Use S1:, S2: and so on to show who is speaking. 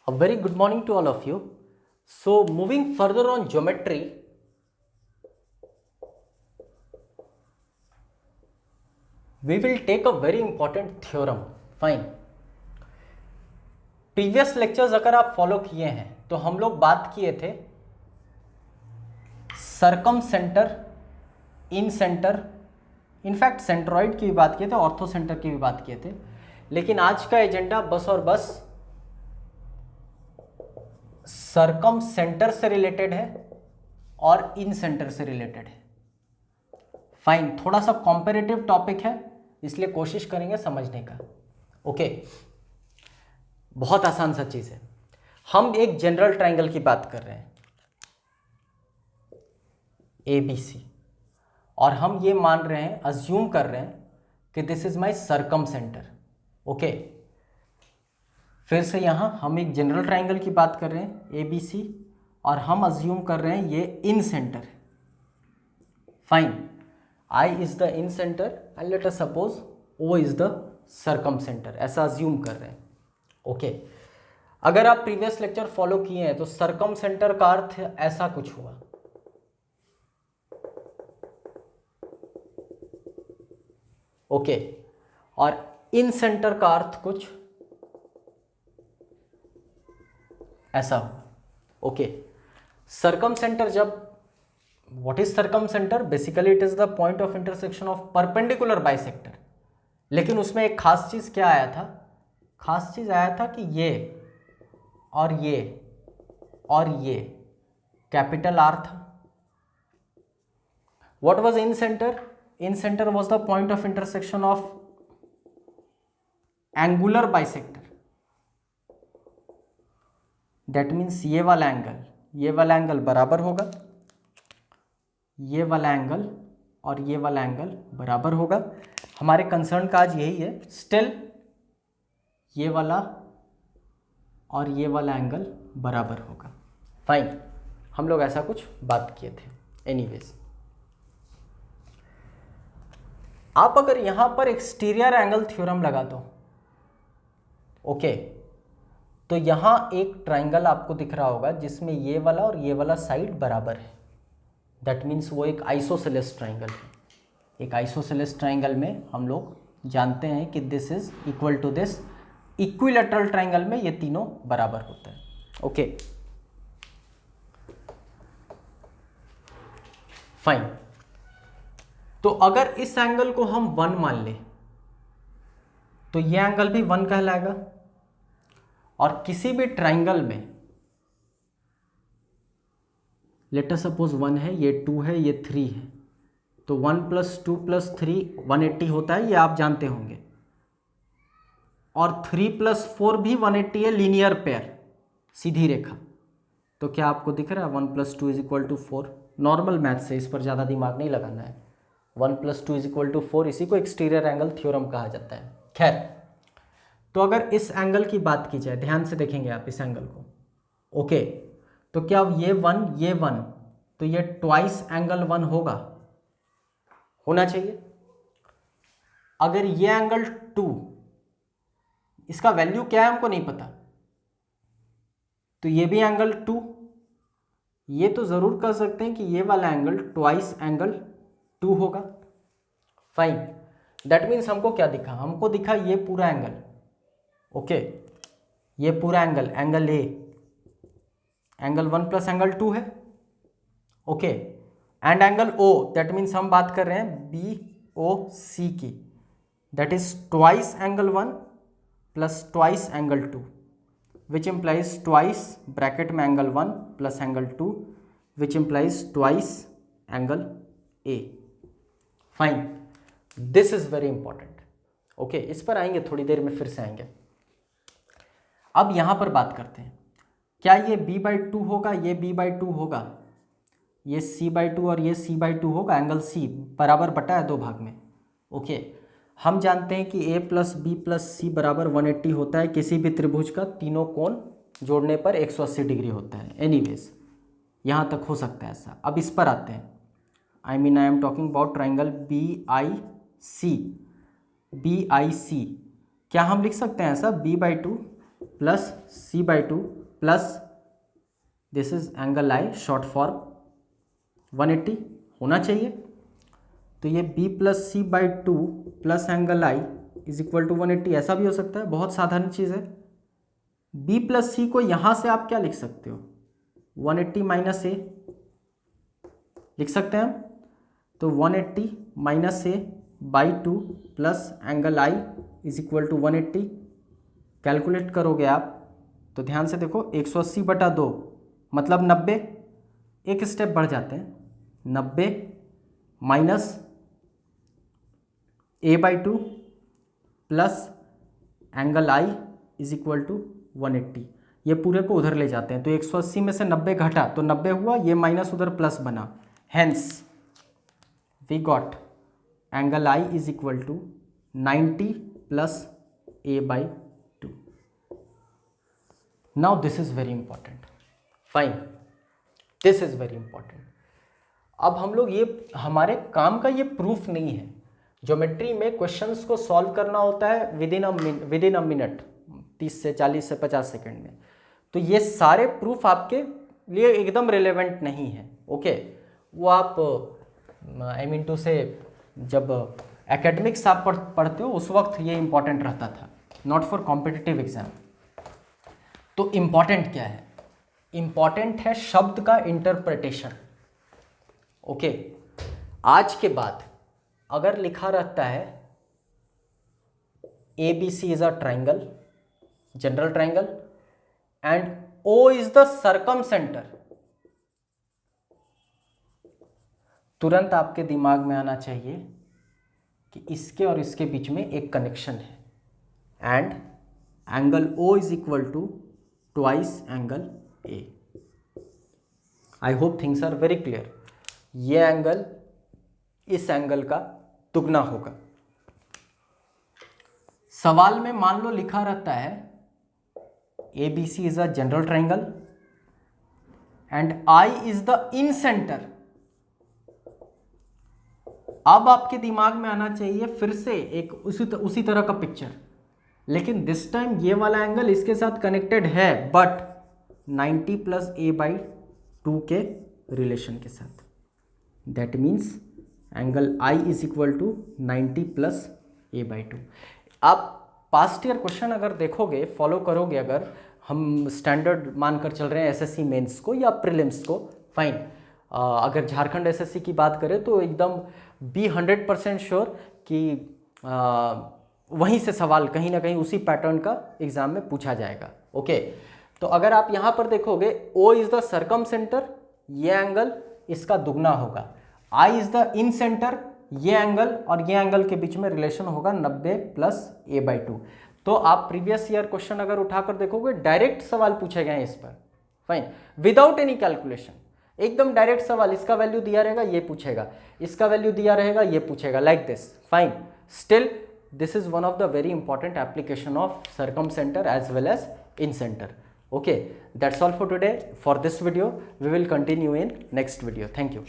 S1: A very good morning to all of you. So moving further on geometry, we will take a very important theorem. Fine. Previous lectures अगर आप follow किए हैं तो हम लोग बात किए थे सरकम सेंटर, इन सेंटर, इनफैक्ट सेंट्रॉइड की भी बात किए थे, ऑर्थो सेंटर की भी बात किए थे। लेकिन आज का एजेंडा बस और बस सरकम सेंटर से रिलेटेड है और इन सेंटर से रिलेटेड है। फाइन, थोड़ा सा कॉम्पेरेटिव टॉपिक है, इसलिए कोशिश करेंगे समझने का। ओके, बहुत आसान सा चीज है। हम एक जनरल ट्रायंगल की बात कर रहे हैं ABC, और हम ये मान रहे हैं, अज्यूम कर रहे हैं कि this is my circumcentre. Okay, फिर से यहां हम एक जनरल ट्रायंगल की बात कर रहे हैं ABC, और हम अज्यूम कर रहे हैं ये इन सेंटर है। Fine, I is the incentre and let us suppose O is the circumcentre, ऐसा अज्यूम कर रहे हैं। ओके, अगर आप प्रीवियस लेक्चर फॉलो किए हैं तो सरकम सेंटर का अर्थ ऐसा कुछ हुआ। ओके, और इन सेंटर का अर्थ कुछ ऐसा हुआ। ओके, सरकम सेंटर जब, what is circumcentre? Basically it is the point of intersection of perpendicular bisector. लेकिन उसमें एक खास चीज क्या आया था? खास चीज आया था कि ये और ये और ये कैपिटल आर था। What was in centre? In centre was the point of intersection of angular bisector. That means ये वाला एंगल बराबर होगा, ये वाला एंगल और ये वाला एंगल बराबर होगा। हमारे कंसर्न का आज यही है। स्टिल ये वाला और ये वाला एंगल बराबर होगा। फाइन, हम लोग ऐसा कुछ बात किए थे। एनीवेज, आप अगर यहां पर एक्सटीरियर एंगल थ्योरम लगा दो, ओके, तो यहां एक ट्राइंगल आपको दिख रहा होगा जिसमें ये वाला और ये वाला साइड बराबर है। दैट मीन्स वो एक आइसोसेलेस ट्राइंगल है। एक आइसोसेलेस ट्राइंगल में हम लोग जानते हैं कि this is equal to this. Equilateral triangle में ये तीनों बराबर होते हैं। Okay, fine. तो अगर इस एंगल को हम 1 मान लें तो ये एंगल भी 1 कहलाएगा। और किसी भी ट्राइंगल में लेट अस सपोज 1 है, ये 2 है, ये 3 है, तो 1 + 2 + 3 180 होता है, ये आप जानते होंगे। और 3 + 4 भी 180 है, लीनियर पेयर, सीधी रेखा। तो क्या आपको दिख रहा है 1 + 2 = 4? नॉर्मल मैथ से, इस पर ज़्यादा दिमाग नहीं लगाना है। 1 + 2 = 4, इसी को एक्सटीरियर एंगल थ्योरम कहा जाता है। खैर, तो अगर इस एंगल की बात की जाए, ध्यान से देखेंगे आप इस एंगल को। ओके, तो क्या ये 1 तो ये ट्वाइस एंगल 1 होना चाहिए। अगर ये एंगल 2, इसका वैल्यू क्या है हमको नहीं पता, तो ये भी एंगल 2। ये तो जरूर कर सकते हैं कि ये वाला एंगल ट्वाइस एंगल 2 होगा। फाइन, दैट मीन्स हमको क्या दिखा? हमको दिखा ये पूरा एंगल। ओके, ये पूरा एंगल ए, एंगल 1 + एंगल 2 है। Okay, and angle O, that means हम बात कर रहे हैं BOC की, that is twice angle 1 + twice angle 2, which implies twice bracket में angle 1 + angle 2, which implies twice angle A। Fine, this is very important. Okay, इस पर आएंगे थोड़ी देर में, फिर से आएंगे। अब यहां पर बात करते हैं, क्या ये B/2 होगा, ये B/2 होगा, ये C/2 और ये C/2 होगा। एंगल C बराबर बटा है 2 भाग में। ओके, हम जानते हैं कि A + B + C = 180 होता है किसी भी त्रिभुज का। तीनों कोण जोड़ने पर 180 डिग्री होता है। एनीवेज, यहाँ तक हो सकता है ऐसा। अब इस पर आते हैं। I am talking about triangle BIC। क्या हम लिख सकते हैं ऐसा? B/2 plus C/2 plus this is angle I short form 180 होना चाहिए। तो ये B plus C/2 plus angle I is equal to 180, ऐसा भी हो सकता है, बहुत साधारण चीज़ है। B प्लस C को यहाँ से आप क्या लिख सकते हो, 180 माइनस ए लिख सकते हैं हम। तो 180 minus A by 2 plus angle I is equal to 180। Calculate करोगे आप तो ध्यान से देखो, 180/2 मतलब 90, एक स्टेप बढ़ जाते हैं, 90 minus A/2 plus angle I is equal to 180। ये पूरे को उधर ले जाते हैं, तो 180 में से 90 घटा तो 90 हुआ, ये माइनस उधर प्लस बना, hence we got angle I is equal to 90 plus A/2। Now this is very important, fine, this is very important. अब हम लोग ये, हमारे काम का ये प्रूफ नहीं है। ज्योमेट्री में क्वेश्चंस को सॉल्व करना होता है विद इन अ मिनट, 30 से 40 से 50 सेकंड में। तो ये सारे प्रूफ आपके लिए एकदम रिलेवेंट नहीं है, ओके। वो आप आई मीन टू से जब एकेडमिक्स आप पढ़ते हो उस वक्त ये इंपॉर्टेंट रहता था, नॉट फॉर कॉम्पिटिटिव एग्जाम। तो इम्पॉर्टेंट क्या है, इम्पॉर्टेंट है शब्द का इंटरप्रिटेशन, ओके। आज के बाद अगर लिखा रहता है ABC is a triangle, general triangle, and O is the circumcentre, तुरंत आपके दिमाग में आना चाहिए कि इसके और इसके बीच में एक कनेक्शन है, and angle O is equal to twice angle A। I hope things are very clear. ये एंगल इस एंगल का दुगना होगा। सवाल में मान लो लिखा रहता है ABC is a general triangle and I is the in centre. अब आपके दिमाग में आना चाहिए फिर से एक उसी तरह का पिक्चर, लेकिन दिस टाइम ये वाला एंगल इसके साथ कनेक्टेड है, बट 90 प्लस A/2 के रिलेशन के साथ। That means angle I is equal to 90 plus A/2। आप पास्ट ईयर क्वेश्चन अगर देखोगे, फॉलो करोगे, अगर हम स्टैंडर्ड मानकर चल रहे हैं SSC मेंस को या प्रीलिम्स को, फाइन। अगर झारखंड SSC की बात करें तो एकदम बी 100% श्योर कि वहीं से सवाल कहीं ना कहीं उसी पैटर्न का एग्जाम में पूछा जाएगा, ओके। तो अगर आप यहाँ पर देखोगे O is the circum centre, ये एंगल इसका दुगना होगा। I is the in centre, ये एंगल और ये एंगल के बीच में रिलेशन होगा 90 प्लस A/2। तो आप प्रीवियस ईयर क्वेश्चन अगर उठाकर देखोगे, डायरेक्ट सवाल पूछे गए हैं इस पर, फाइन, विदाउट एनी कैलकुलेशन, एकदम डायरेक्ट सवाल। इसका वैल्यू दिया रहेगा, ये पूछेगा, इसका वैल्यू दिया रहेगा, ये पूछेगा, like this, fine. Still this is one of the very important application of circumcentre as well as incentre, okay. That's all for today. For this video we will continue in next video. Thank you.